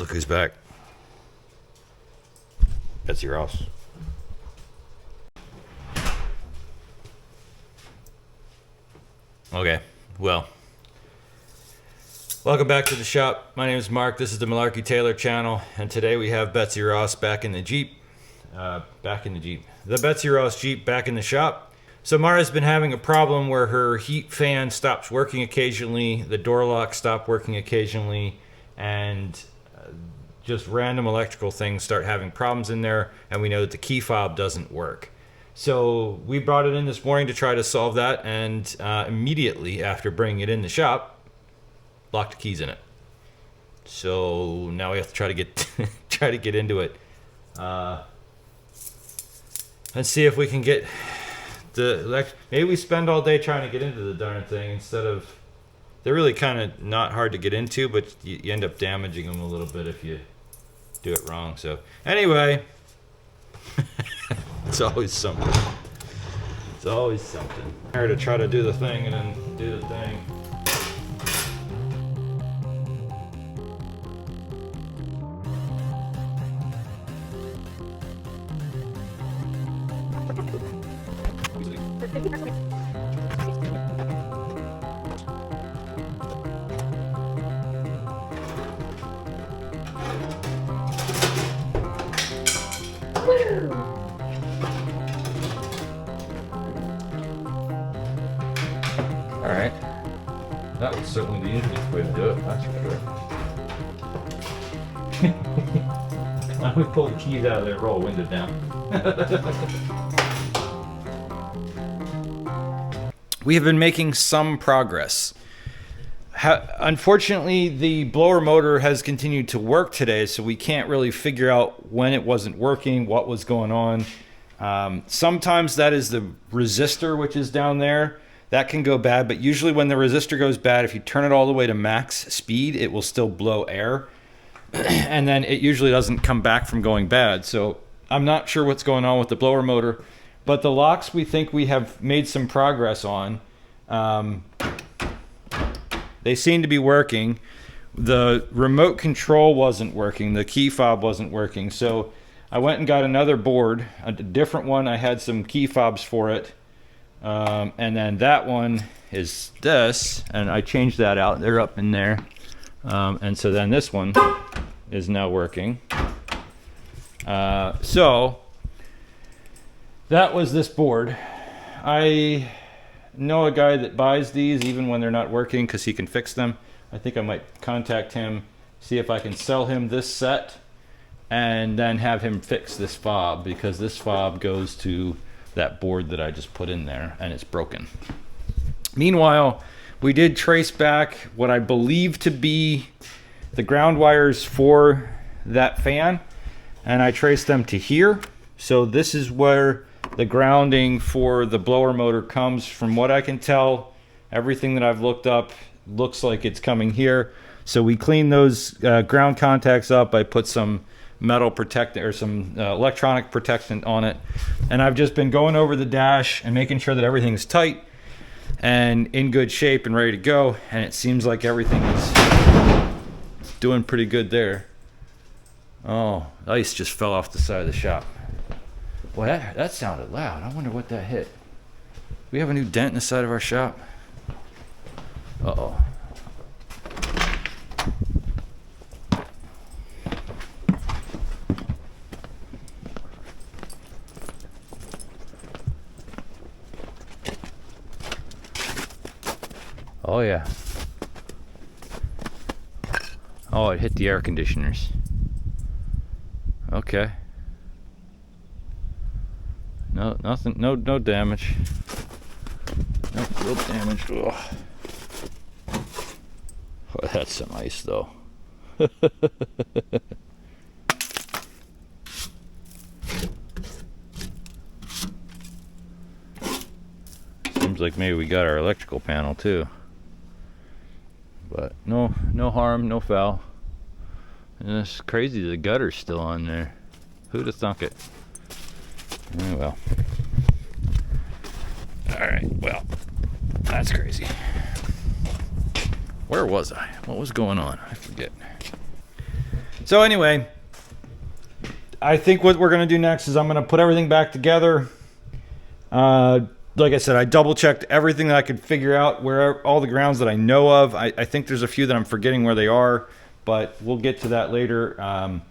Look who's back. Betsy Ross. Okay, well, welcome back to the shop. My name is Mark. This is the Malarkey Taylor channel, and today we have Betsy Ross back in the Jeep. The Betsy Ross Jeep back in the shop. So Mara's been having a problem where her heat fan stops working occasionally, the door lock stopped working occasionally, and just random electrical things start having problems in there, and we know that the key fob doesn't work. So we brought it in this morning to try to solve that, and immediately after bringing it in the shop, locked the keys in it. So now we have to try to get into it and see if we can get maybe we spend all day trying to get into the darn thing instead of, they're really kind of not hard to get into, but you end up damaging them a little bit if you do it wrong. So anyway, it's always something. It's always something. Here to try to do the thing and then do the thing. All right, that was certainly the easiest way to do it, that's for sure. Now we pull the keys out of there, roll window down. We have been making some progress. Unfortunately, the blower motor has continued to work today, so we can't really figure out when it wasn't working, what was going on. Sometimes that is the resistor, which is down there. That can go bad, but usually when the resistor goes bad, if you turn it all the way to max speed, it will still blow air. And then it usually doesn't come back from going bad. So I'm not sure what's going on with the blower motor, but the locks we think we have made some progress on. They seem to be working. The remote control wasn't working. The key fob wasn't working. So I went and got another board, a different one. I had some key fobs for it. And then that one is this, and I changed that out. They're up in there. And so then this one is now working. So that was this board. I know a guy that buys these even when they're not working because he can fix them. I think I might contact him, see if I can sell him this set and then have him fix this fob, because this fob goes to that board that I just put in there and it's broken. Meanwhile, we did trace back what I believe to be the ground wires for that fan, and I traced them to here. So this is where the grounding for the blower motor comes. From what I can tell, everything that I've looked up looks like it's coming here. So we cleaned those ground contacts up. I put some metal protectant or some electronic protectant on it, and I've just been going over the dash and making sure that everything's tight and in good shape and ready to go, and it seems like everything is doing pretty good there. Oh, ice just fell off the side of the shop. Well, that sounded loud. I wonder what that hit. We have a new dent in the side of our shop. Uh-oh. Oh yeah. Oh, it hit the air conditioners. Okay. No, nothing, no damage. No real damage. Ugh. Oh, that's some ice though. Seems like maybe we got our electrical panel too. But no harm, no foul. And it's crazy the gutter's still on there. Who'd have thunk it? Oh, well. Alright, well, that's crazy. Where was I? What was going on? I forget. So anyway, I think what we're going to do next is I'm going to put everything back together. Like I said, I double checked everything that I could figure out, where all the grounds that I know of. I think there's a few that I'm forgetting where they are, but we'll get to that later.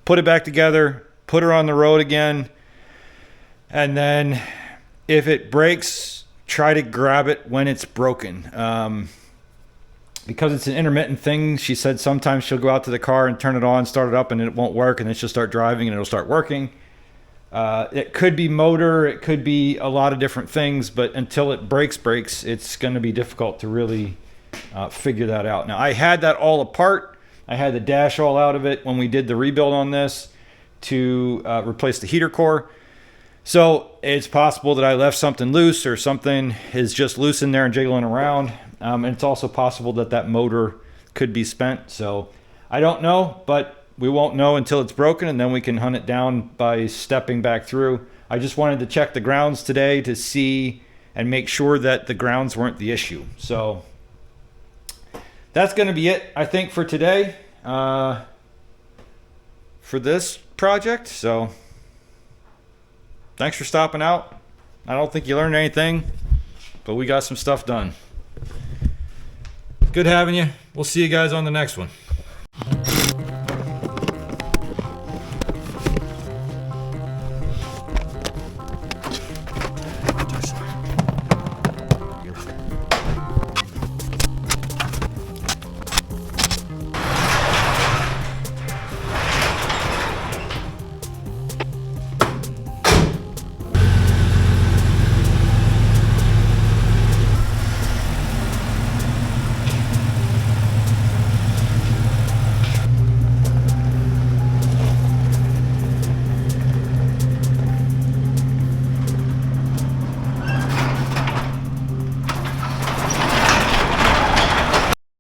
Put it back together, put her on the road again, and then if it breaks, try to grab it when it's broken. Because it's an intermittent thing, she said sometimes she'll go out to the car and turn it on, start it up, and it won't work, and then she'll start driving and it'll start working. It could be motor, it could be a lot of different things, but until it breaks, it's going to be difficult to really figure that out. Now, I had that all apart. I had the dash all out of it when we did the rebuild on this to replace the heater core. So it's possible that I left something loose, or something is just loose in there and jiggling around. And it's also possible that that motor could be spent. So I don't know, but we won't know until it's broken, and then we can hunt it down by stepping back through. I just wanted to check the grounds today to see and make sure that the grounds weren't the issue. So that's going to be it, I think, for today, for this project. So thanks for stopping out. I don't think you learned anything, but we got some stuff done. Good having you. We'll see you guys on the next one.